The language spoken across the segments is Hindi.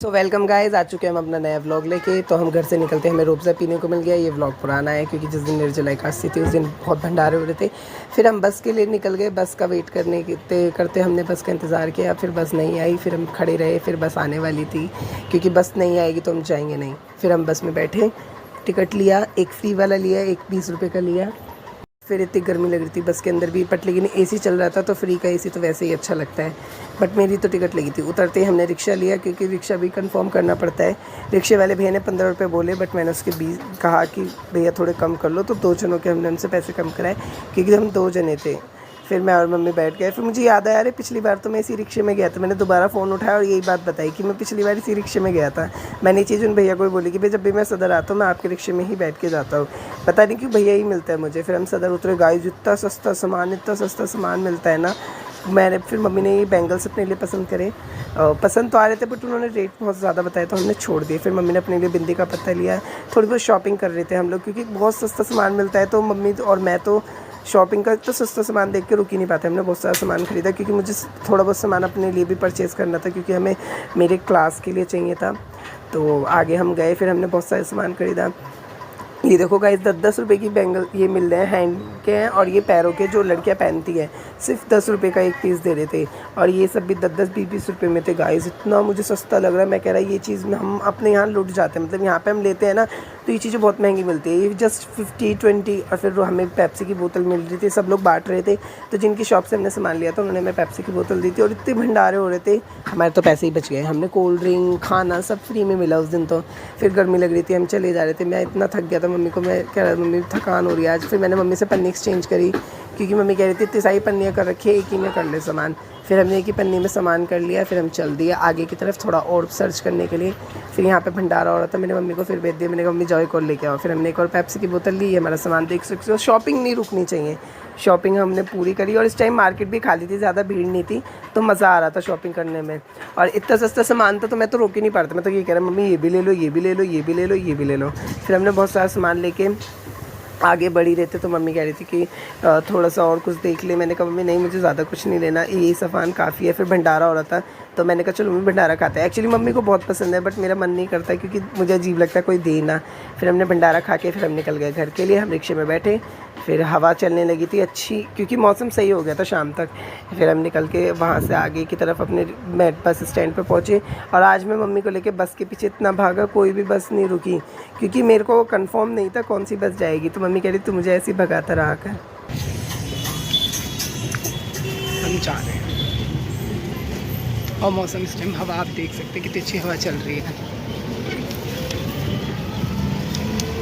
तो वेलकम गाइस, आ चुके हैं हम अपना नया व्लॉग लेके। तो हम घर से निकलते हमें रूअफ़ज़ा पीने को मिल गया। ये व्लॉग पुराना है क्योंकि जिस दिन निर्जला एकादशी थी उस दिन बहुत भंडारे हो रहे थे। फिर हम बस के लिए निकल गए। बस का वेट करते हमने बस का इंतज़ार किया। फिर बस नहीं आई, फिर हम खड़े रहे। फिर बस आने वाली थी क्योंकि बस नहीं आएगी तो हम जाएंगे नहीं। फिर हम बस में बैठे, टिकट लिया, एक फ्री वाला लिया, एक 20 रुपये का लिया। फिर इतनी गर्मी लग रही थी बस के अंदर भी, बट लेकिन एसी चल रहा था तो फ्री का एसी तो वैसे ही अच्छा लगता है। बट मेरी तो टिकट लगी थी। उतरते ही हमने रिक्शा लिया क्योंकि रिक्शा भी कंफर्म करना पड़ता है। रिक्शे वाले भैया ने 15 रुपये बोले, बट मैंने उसके 20 कहा कि भैया थोड़े कम कर लो। तो 2 जनों के हमने उनसे पैसे कम कराए क्योंकि हम 2 जने थे। फिर मैं और मम्मी बैठ गए। फिर मुझे याद आया, अरे पिछली बार तो मैं इसी रिक्शे में गया था। मैंने दोबारा फ़ोन उठाया और यही बात बताई कि मैं पिछली बार इसी रिक्शे में गया था। मैंने ये चीज़ उन भैया को भी बोली कि भाई जब भी मैं सदर आता हूँ मैं आपके रिक्शे में ही बैठ के जाता हूँ। पता नहीं क्यों भैया ही मिलता है मुझे। फिर हम सदर उतरे। गाइस इतना सस्ता सामान मिलता है ना। मैंने फिर मम्मी ने ये बैंगल्स अपने लिए पसंद करे। पसंद तो आ रहे थे बट उन्होंने रेट बहुत ज़्यादा बताया तो हमने छोड़ दिए। फिर मम्मी ने अपने लिए बिंदी का पत्ता लिया। थोड़ी बहुत शॉपिंग कर रहे थे हम लोग क्योंकि बहुत सस्ता सामान मिलता है। तो मम्मी और मैं तो शॉपिंग का तो सस्ता सामान देख के रुक ही नहीं पाते। हमने बहुत सारा सामान ख़रीदा क्योंकि मुझे थोड़ा बहुत सामान अपने लिए भी परचेज़ करना था क्योंकि हमें मेरे क्लास के लिए चाहिए था। तो आगे हम गए, फिर हमने बहुत सारा सामान ख़रीदा। ये देखो गाइस, 10-10 रुपये की बैंगल ये मिल रहे हैं, हैंड के हैं और ये पैरों के जो लड़कियां पहनती है। सिर्फ 10 रुपये का एक पीस दे रहे थे और ये सब भी 10-10 20-20 रुपये में थे। गाइस इतना मुझे सस्ता लग रहा है। मैं कह रहा ये चीज़ में हम अपने यहाँ लुट जाते हैं। मतलब यहाँ पे हम लेते हैं ना तो ये चीज़ें बहुत महंगी मिलती है। ये जस्ट 50-20 और फिर हमें पेप्सी की बोतल मिल रही थी। सब लोग बांट रहे थे। तो जिनकी शॉप से हमने सामान लिया था उन्होंने हमें पेप्सी की बोतल दी थी और इतने भंडारे हो रहे थे, हमारे तो पैसे ही बच गए। हमने कोल्ड ड्रिंक खाना सब फ्री में मिला उस दिन। तो फिर गर्मी लग रही थी, हम चले जा रहे थे। मैं इतना थक गया था, मम्मी को मैं कह रहा मम्मी थकान हो रही है आज। फिर मैंने मम्मी से पन्नी एक्सचेंज करी क्योंकि मम्मी कह रही थी इतनी सारी पन्नियाँ कर रखी है, एक ही में कर ले सामान। फिर हमने एक ही पन्नी में सामान कर लिया। फिर हम चल दिए आगे की तरफ थोड़ा और सर्च करने के लिए। फिर यहाँ पे भंडारा हो रहा था, मैंने मम्मी को फिर भेज दिया। मैंने कहा मम्मी जाओ एक और लेके आओ। फिर हमने एक और पेप्सी की बोतल ली। हमारा सामान देख सकते हो। शॉपिंग नहीं रुकनी चाहिए, शॉपिंग हमने पूरी करी और इस टाइम मार्केट भी खाली थी, ज़्यादा भीड़ नहीं थी तो मज़ा आ रहा था शॉपिंग करने में। और इतना सस्ता सामान था तो मैं तो रोक ही नहीं पा रहा था। मैं तो ये कह रहा मम्मी ये भी ले लो, ये भी ले लो, ये भी ले लो, ये भी ले लो। फिर हमने बहुत सारा सामान लेके आगे बढ़ ही रहे थे तो मम्मी कह रही थी कि थोड़ा सा और कुछ देख ले। मैंने कहा मम्मी नहीं, मुझे ज़्यादा कुछ नहीं लेना, यही सामान काफ़ी है। फिर भंडारा हो रहा था तो मैंने कहा चलो मम्मी भंडारा खाते हैं। एक्चुअली मम्मी को बहुत पसंद है बट मेरा मन नहीं करता क्योंकि मुझे अजीब लगता है कोई दे ना। फिर हमने भंडारा खा के फिर हम निकल गए घर के लिए। हम रिक्शे में बैठे, फिर हवा चलने लगी थी अच्छी क्योंकि मौसम सही हो गया था शाम तक। फिर हम निकल के वहाँ से आगे की तरफ अपने बस स्टैंड पर पहुँचे। और आज मैं मम्मी को लेके बस के पीछे इतना भागा, कोई भी बस नहीं रुकी क्योंकि मेरे को कंफर्म नहीं था कौन सी बस जाएगी। तो मम्मी कह रही तू मुझे ऐसे ही भगाता रहा कर। हम जा रहे हैं और मौसम इस टाइम हवा आप देख सकते हैं कितनी अच्छी हवा चल रही है।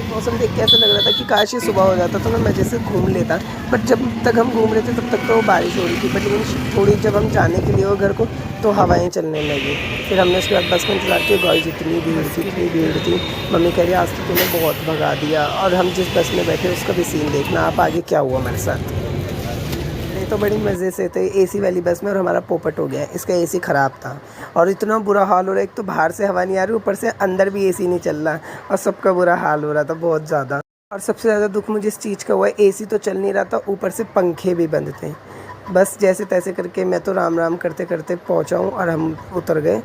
मौसम देख के ऐसा लग रहा था कि काश ये सुबह हो जाता तो मैं मज़े से घूम लेता। बट जब तक हम घूम रहे थे तब तक तो बारिश हो रही थी। बट लेकिन थोड़ी जब हम जाने के लिए वो घर को तो हवाएं चलने लगी। फिर हमने उसके बाद बस का इंतज़ार किया। गाइस इतनी भीड़ थी। मम्मी कह रही आज तो तूने बहुत भगा दिया। और हम जिस बस में बैठे उसका भी सीन देखना आप आगे क्या हुआ हमारे साथ। ये तो बड़ी मज़े से थे एसी वाली बस में और हमारा पोपट हो गया। इसका एसी ख़राब था और इतना बुरा हाल हो रहा है। एक तो बाहर से हवा नहीं आ रही, ऊपर से अंदर भी एसी नहीं चल रहा और सबका बुरा हाल हो रहा था बहुत ज़्यादा। और सबसे ज़्यादा दुख मुझे इस चीज़ का हुआ है, एसी तो चल नहीं रहा था, ऊपर से पंखे भी बंद थे। बस जैसे तैसे करके मैं तो राम राम करते करते पहुँचा हूँ और हम उतर गए।